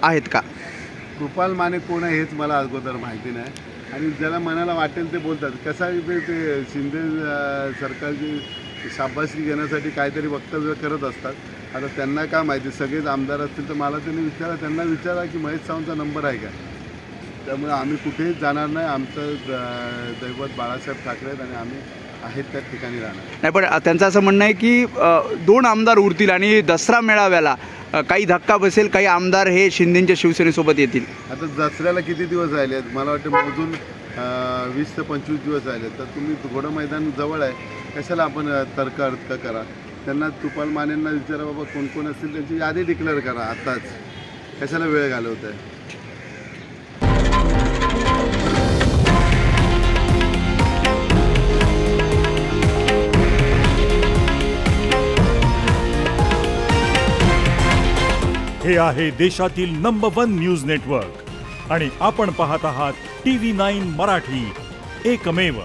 आहेत का? कृपाल माने कोण आहे हेच मला अगोदर माहिती नाही आणि ज्याला मनाला वाटेल ते बोलतात. कसं आहे ते शिंदे सरकारची शाबासकी घेण्यासाठी काहीतरी वक्तव्य करत असतात. आता त्यांना काय माहिती, सगळेच आमदार असतील तर मला त्यांना विचारा की महेश सावंतचा नंबर आहे का. त्यामुळे आम्ही कुठेही जाणार नाही. आमचं दैवत बाळासाहेब ठाकरे आहेत आणि आम्ही आहेत त्या ठिकाणी राहणार नाही. पण त्यांचं असं म्हणणं आहे की 2 आमदार उरतील आणि दसरा मेळाव्याला काही धक्का बसेल, काही आमदार हे शिंदेच्या शिवसेनेसोबत येतील. आता दसऱ्याला किती दिवस राहिले आहेत? मला वाटतं मोजून 20 ते 25 दिवस राहिले. तर तुम्ही घोडं मैदान जवळ आहे, कशाला आपण अर्थ करा. त्यांना कृपाल मानेंना विचारा, बाबा कोण कोण असतील त्यांची यादी डिक्लेअर करा आत्ताच, कशाला वेळ घालवत आहे. हे आहे देशातील नंबर 1 न्यूज नेटवर्क आणि आपण पाहत आहात TV9 मराठी, एकमेव.